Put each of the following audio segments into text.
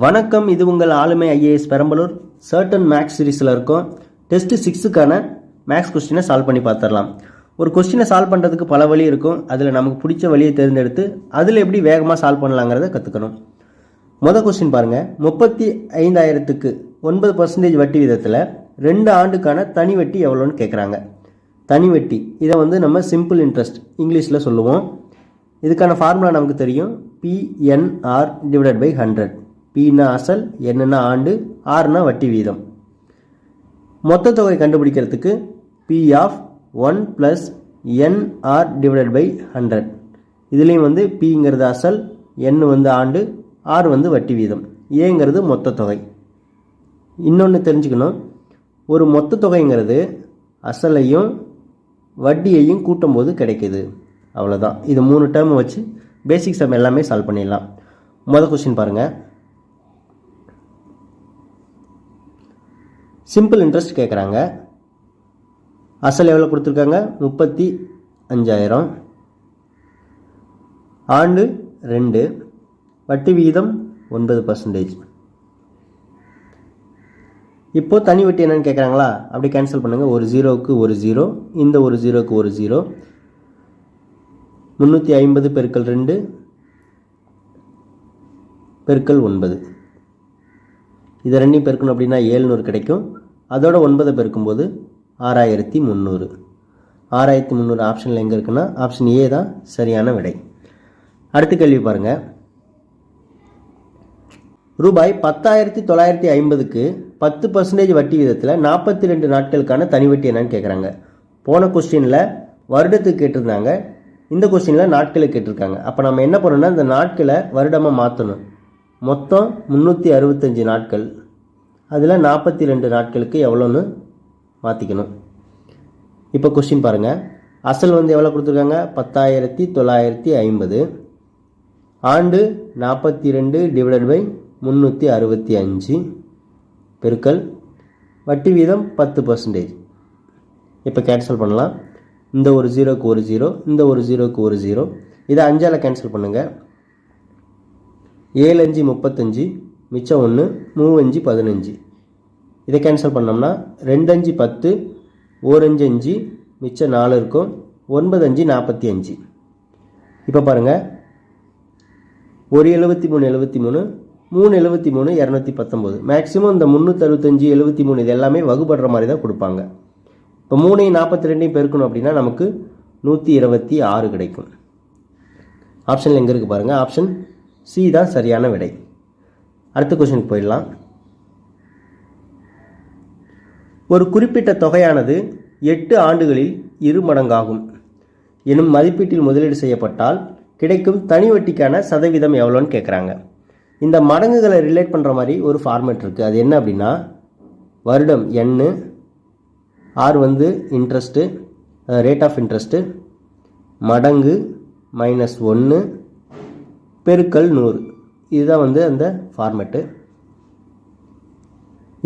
வணக்கம், இது உங்கள் ஆளுமை ஐஏஎஸ் பெரம்பலூர். சர்டன் மேக்ஸ் சீரீஸில் இருக்கும். டெஸ்ட் 6க்கான மேக்ஸ் கொஸ்டினை சால்வ் பண்ணி பார்த்துடலாம். ஒரு கொஸ்டினை சால்வ் பண்ணுறதுக்கு பல வழி இருக்கும். அதில் நமக்கு பிடிச்ச வழியை தேர்ந்தெடுத்து அதில் எப்படி வேகமாக சால்வ் பண்ணலாங்கிறத கற்றுக்கணும். மொதல் கொஸ்டின் பாருங்கள். 35,000க்கு 9% வட்டி விதத்தில் 2 ஆண்டுக்கான தனி வட்டி எவ்வளோன்னு கேட்குறாங்க. தனி வட்டி இதை நம்ம சிம்பிள் இன்ட்ரெஸ்ட் இங்கிலீஷில் சொல்லுவோம். இதுக்கான ஃபார்முலா நமக்கு தெரியும். PNR/100. Pனா அசல், என்னன்னா ஆண்டு, ஆர்னா வட்டி வீதம். மொத்த தொகை கண்டுபிடிக்கிறதுக்கு P ஆஃப் 1 + NR/100. இதுலேயும் Pங்கிறது அசல், N ஆண்டு, R வட்டி வீதம், ஏங்கிறது மொத்த தொகை. இன்னொன்று தெரிஞ்சுக்கணும், ஒரு மொத்த தொகைங்கிறது அசலையும் வட்டியையும் கூட்டும் போது கிடைக்குது. அவ்வளோதான். இது 3 டேர்ம் வச்சு பேசிக் சம் எல்லாமே சால்வ் பண்ணிடலாம். மொதல் கொஸ்டின் பாருங்கள். சிம்பிள் இன்ட்ரெஸ்ட் கேட்குறாங்க. அசல் எவ்வளோ கொடுத்துருக்காங்க? 35,000. ஆண்டு 2. வட்டி விகிதம் 9%. இப்போது தனி வட்டி என்னன்னு கேட்குறாங்களா? அப்படி கேன்சல் பண்ணுங்கள். ஒரு 0க்கு ஒரு 0, இந்த ஒரு 0க்கு ஒரு 0. 350 × 2 × 9. இதை ரெண்டையும் பெருக்கணும் அப்படின்னா 700 கிடைக்கும். அதோட 9 பெருக்கும்போது 6,300. 6,300 ஆப்ஷனில் எங்கே இருக்குன்னா ஆப்ஷன் ஏ தான் சரியான விடை. அடுத்த கேள்வி பாருங்கள். ரூபாய் 10,950க்கு 10% வட்டி விதத்தில் 42 நாட்களுக்கான தனி வட்டி என்னன்னு கேட்குறாங்க. போன கொஸ்டினில் வருடத்துக்கு கேட்டிருந்தாங்க, இந்த கொஸ்டினில் நாட்களை கேட்டிருக்காங்க. அப்போ நம்ம என்ன பண்ணணும்னா இந்த நாட்களை வருடமாக மாற்றணும். மொத்தம் 365 நாட்கள், அதில் 42 நாட்களுக்கு எவ்வளோன்னு மாற்றிக்கணும். இப்போ கொஸ்டின் பாருங்கள். அசல் எவ்வளோ கொடுத்துருக்காங்க? 10,950. ஆண்டு 42/365 பெருக்கல் வட்டி வீதம் 10%. இப்போ கேன்சல் பண்ணலாம். இந்த ஒரு 0க்கு ஒரு 0, இந்த ஒரு 0க்கு ஒரு 0. இதை 5ஆல் கேன்சல் பண்ணுங்கள். 7 5 35, மிச்சம் 1, 3 5 15. இதை கேன்சல் பண்ணோம்னா 2 5 10, 1 5 5, மிச்சம் 4 இருக்கும். 9 5 45. இப்போ பாருங்கள், ஒரு 73 73, 3 73 219. மேக்ஸிமம் இந்த 365 73 இது எல்லாமே வகுப்படுற மாதிரி தான் கொடுப்பாங்க. இப்போ 3ஐயும் 42ஐயும் பெருக்கணும் அப்படின்னா நமக்கு 126 கிடைக்கும். ஆப்ஷனில் எங்கே இருக்குது பாருங்கள். ஆப்ஷன் சி தான் சரியான விடை. அடுத்த கொஸ்டினுக்கு போயிடலாம். ஒரு குறிப்பிட்ட தொகையானது 8 ஆண்டுகளில் 2 மடங்காகும் எனும் மதிப்பீட்டில் முதலீடு செய்யப்பட்டால் கிடைக்கும் தனி வட்டிக்கான சதவீதம் எவ்வளோன்னு கேட்குறாங்க. இந்த மடங்குகளை ரிலேட் பண்ணுற மாதிரி ஒரு ஃபார்மேட் இருக்குது. அது என்ன அப்படின்னா, வருடம் N, R interest, rate of interest, மடங்கு -1 பெருக்கல் 100. இதுதான் அந்த ஃபார்மேட்டு.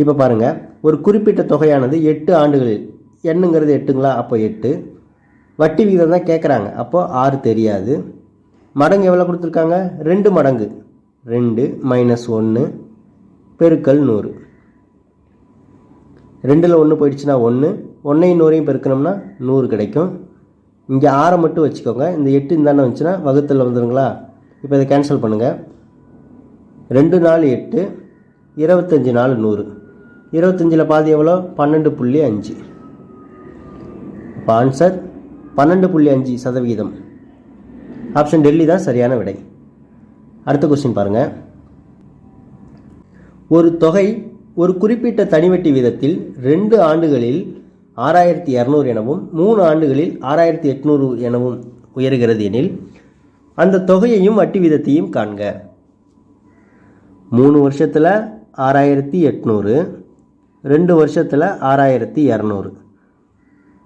இப்போ பாருங்கள், ஒரு குறிப்பிட்ட தொகையானது 8 ஆண்டுகளில், என்னங்கிறது 8ங்களா? அப்போ 8. வட்டி விகிதம் தான் கேட்குறாங்க. அப்போது 6 தெரியாது. மடங்கு எவ்வளோ கொடுத்துருக்காங்க? 2 மடங்கு. 2 -1 பெருக்கல் 100. 2ல் 1 போயிடுச்சுன்னா 1, 1ஐயும் 100ஐயும் பெருக்கணும்னா 100 கிடைக்கும். இங்கே 6 மட்டும் வச்சுக்கோங்க. இந்த 8 இந்தாண்ட வந்துச்சுன்னா வகுத்தில் வந்துடுங்களா? இப்போ இதை கேன்சல் பண்ணுங்கள். 2 4 8, 25 4 100. 25ல் பாதி எவ்வளோ? 12.5. இப்போ ஆன்சர் 12.5%. ஆப்ஷன் டெல்லி தான் சரியான விடை. அடுத்த கொஸ்டின் பாருங்கள். ஒரு தொகை ஒரு குறிப்பிட்ட தனிவட்டி வீதத்தில் 2 ஆண்டுகளில் 6,200 எனவும் 3 ஆண்டுகளில் 6,800 எனவும் உயர்கிறது எனில் அந்த தொகையையும் வட்டி வீதத்தையும் காண்க. 3 வருஷத்தில் 6,800, 2 வருஷத்தில் 6,200.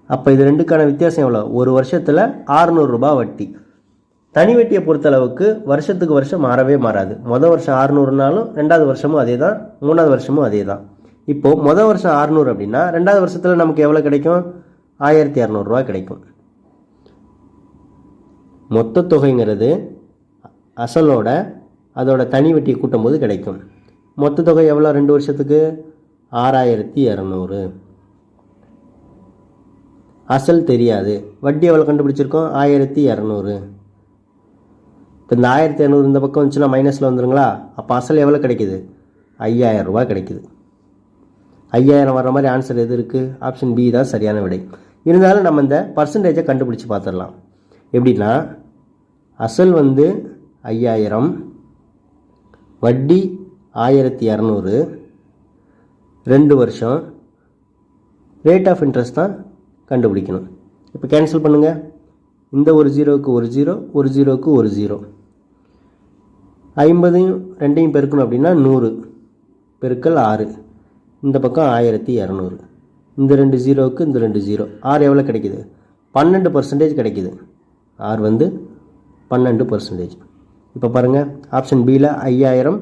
அப்போ இது ரெண்டுக்கான வித்தியாசம் எவ்வளோ? ஒரு வருஷத்தில் 600 ரூபாய் வட்டி. தனி வட்டியை பொறுத்தளவுக்கு வருஷத்துக்கு வருஷம் மாறவே மாறாது. மொதல் வருஷம் 600னாலும் 2வது வருஷமும் அதே தான், 3வது வருஷமும் அதே தான். இப்போது மொதல் வருஷம் 600 அப்படின்னா 2வது வருஷத்தில் நமக்கு எவ்வளோ கிடைக்கும்? 1,200 ரூபா கிடைக்கும். மொத்த தொகைங்கிறது அசலோட அதோட தனி வட்டியை கூட்டும் போது கிடைக்கும். மொத்த தொகை எவ்வளோ 2 வருஷத்துக்கு 6200. அசல் தெரியாது. வட்டி எவ்வளோ கண்டுபிடிச்சிருக்கோம் 1200. இப்போ இந்த 1200 இந்த பக்கம் வந்துச்சுன்னா மைனஸில் வந்துருங்களா? அப்போ அசல் எவ்வளோ கிடைக்குது 5000 ரூபா கிடைக்குது. 5000 வர்ற மாதிரி ஆன்சர் எது இருக்குது? ஆப்ஷன் பி தான் சரியான விடை. இருந்தாலும் நம்ம இந்த பர்சன்டேஜை கண்டுபிடிச்சி பார்த்துடலாம். எப்படின்னா அசல் வந்து 5000, வட்டி 1200, 2 வருஷம், ரேட் ஆஃப் இன்ட்ரெஸ்ட் தான் கண்டுபிடிக்கணும். இப்போ கேன்சல் பண்ணுங்கள். இந்த ஒரு ஜீரோவுக்கு ஒரு ஜீரோ, ஒரு ஜீரோவுக்கு ஒரு ஜீரோ. 50 2 பெருக்கணும் அப்படின்னா 100 பெருக்கல் 6, இந்த பக்கம் 1200. இந்த 2 ஜீரோவுக்கு இந்த 2 ஜீரோ, ஆர் எவ்வளோ கிடைக்குது 12% கிடைக்குது. ஆர் வந்து 12%. இப்போ பாருங்கள் ஆப்ஷன் பியில் 5000,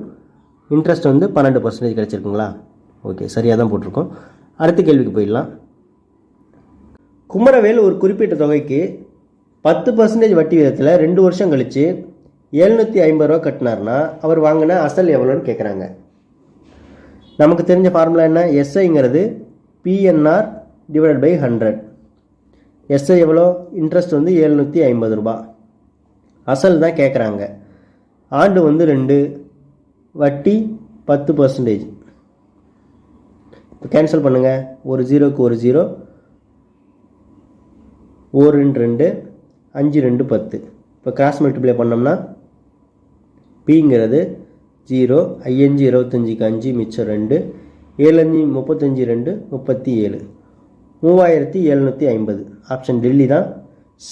இன்ட்ரெஸ்ட் வந்து 12% கிடைச்சிருக்குங்களா? ஓகே, சரியாக தான் போட்டிருக்கோம். அடுத்த கேள்விக்கு போயிடலாம். குமரவேல் ஒரு குறிப்பிட்ட தொகைக்கு 10% வட்டி விதத்தில் 2 வருஷம் கழித்து 750 ரூபா கட்டினார்னா அவர் வாங்கின அசல் எவ்வளோன்னு கேட்குறாங்க. நமக்கு தெரிஞ்ச ஃபார்முலா என்ன? எஸ்ஐங்கிறது பிஎன்ஆர் டிவைடட் பை 100. எஸ்ஐ எவ்வளோ? இன்ட்ரெஸ்ட் வந்து 750 ரூபா. அசல் தான் கேட்குறாங்க. ஆண்டு வந்து 2, வட்டி 10%. இப்போ கேன்சல் பண்ணுங்கள். ஒரு ஜீரோக்கு ஒரு ஜீரோ, 4 2 5 2 10. இப்போ கிராஸ் மல்டிப்ளை பண்ணோம்னா பிங்கிறது 0, 5 25க்கு 5 மிச்சம் 2, 7 35 2 37, 3750. ஆப்ஷன் டெல்லி தான்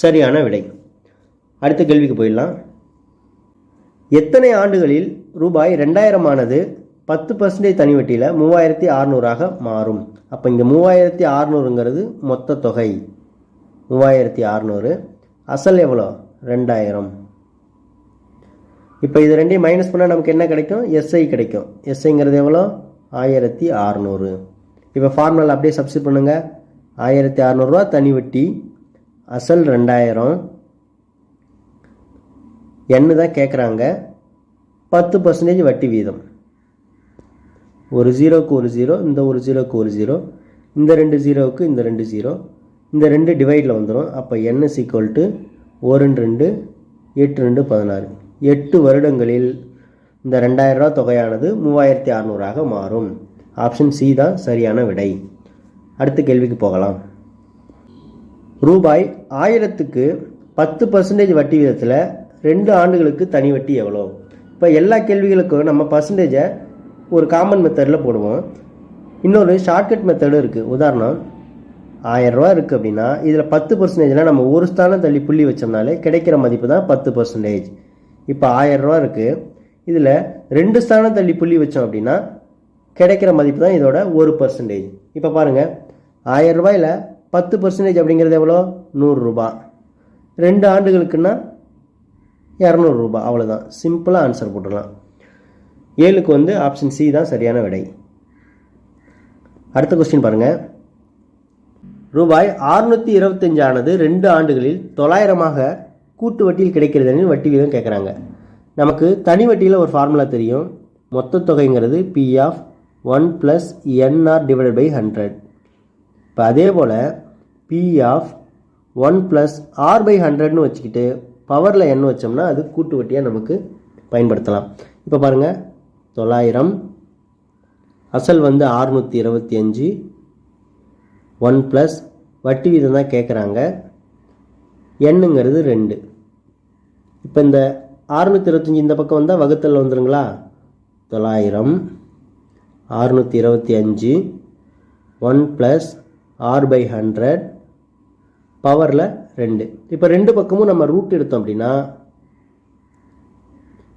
சரியான விடை. அடுத்த கேள்விக்கு போயிடலாம். எத்தனை ஆண்டுகளில் ரூபாய் 2000 ஆனது 10% தனி வட்டியில் 3600ஆக மாறும்? அப்போ இங்கே 3600ங்கிறது மொத்த தொகை 3600, அசல் எவ்வளோ 2000. இப்போ இது ரெண்டையும் மைனஸ் பண்ணால் நமக்கு என்ன கிடைக்கும்? எஸ்ஐ கிடைக்கும். எஸ்ஐங்கிறது எவ்வளோ 1600. இப்போ ஃபார்முலா அப்படியே சப்ஸ்டிட் பண்ணுங்கள். 1600 ரூபா தனி வட்டி, அசல் 2000, என்ன தான் கேட்குறாங்க 10% வட்டி வீதம். ஒரு ஜீரோவுக்கு ஒரு ஜீரோ, இந்த ஒரு ஜீரோவுக்கு ஒரு ஜீரோ, இந்த 2 ஜீரோவுக்கு இந்த 2 ஜீரோ, இந்த 2 டிவைடில் வந்துடும். அப்போ n = 1 2 8 2 16. 8 வருடங்களில் இந்த 2000 ரூபா தொகையானது 3600ஆக மாறும். ஆப்ஷன் சி தான் சரியான விடை. அடுத்த கேள்விக்கு போகலாம். ரூபாய் 1000க்கு 10% வட்டி விதத்தில் 2 ஆண்டுகளுக்கு தனி வட்டி எவ்வளோ? இப்போ எல்லா கேள்விகளுக்கும் நம்ம பர்சன்டேஜை ஒரு காமன் மெத்தடில் போடுவோம். இன்னொரு ஷார்ட்கட் மெத்தடும் இருக்குது. உதாரணம் 1000 ரூபா இருக்குது அப்படின்னா இதில் 10%னா நம்ம ஒரு ஸ்தானம் தள்ளி புள்ளி வச்சோம்னாலே கிடைக்கிற மதிப்பு தான் 10%. இப்போ 1000 ரூபா இருக்குது, இதில் 2 ஸ்தானம் தள்ளி புள்ளி வச்சோம் அப்படின்னா கிடைக்கிற மதிப்பு தான் இதோட 1%. இப்போ பாருங்கள் 1000 ரூபாயில் 10% அப்படிங்கிறது எவ்வளோ 100 ரூபா. 2 ஆண்டுகளுக்குன்னா 200 ரூபா. அவ்வளோதான், சிம்பிளாக ஆன்சர் போட்டுடலாம். 7க்கு வந்து ஆப்ஷன் சி தான் சரியான விடை. அடுத்த கொஸ்டின் பாருங்கள். ரூபாய் 625 ஆனது 2 ஆண்டுகளில் 900ஆக கூட்டு வட்டியில் கிடைக்கிறதுன்னு வட்டி வீதம் கேட்குறாங்க. நமக்கு தனி வட்டியில் ஒரு ஃபார்முலா தெரியும். மொத்த தொகைங்கிறது P of 1 + NR divided by 100. இப்போ அதே போல் பி ஆஃப் 1 + ஆர் பை 100ன்னு வச்சுக்கிட்டு பவரில் n வச்சோம்னா அது கூட்டு வட்டியாக நமக்கு பயன்படுத்தலாம். இப்போ பாருங்கள் 900, அசல் வந்து 625, 1 + வட்டி வீதம் தான் கேட்குறாங்க, எண்ணுங்கிறது 2. இப்போ இந்த 625 இந்த பக்கம் வந்தால் வகுத்தல் வந்துருங்களா? 900 625 1 + ஆர் பை 100 பவரில் 2. இப்போ 2 பக்கமும் நம்ம ரூட் எடுத்தோம் அப்படின்னா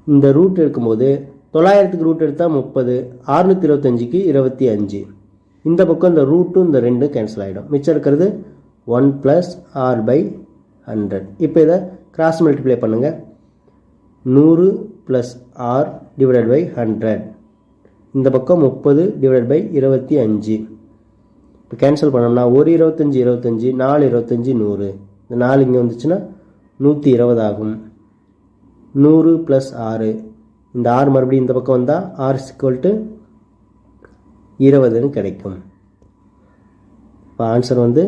இந்த ரூட் எடுக்கும்போது 900க்கு ரூட் எடுத்தால் 30, 625க்கு 25. இந்த பக்கம் இந்த ரூட்டும் இந்த 2 கேன்சல் ஆகிடும். மிச்சம் இருக்கிறது 1 + ஆர் பை 100. இப்போ இதை கிராஸ் மல்டிப்ளை பண்ணுங்கள். 100 + ஆர் டிவைடட் பை 100. இந்த பக்கம் 30 டிவைடட் பை 25. இப்போ கேன்சல் பண்ணோம்னா 1 25 25, 4 25 100. இந்த 4 இங்கே வந்துச்சுன்னா 120 ஆகும். 100 + 6 இந்த ஆறு மறுபடியும் இந்த பக்கம் வந்தால் ஆர் ஈக்குவல் டு 20ன்னு கிடைக்கும். இப்போ ஆன்சர் வந்து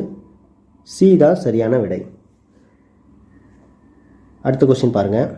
சி தான் சரியான விடை. அடுத்த கொஸ்டின் பாருங்கள்.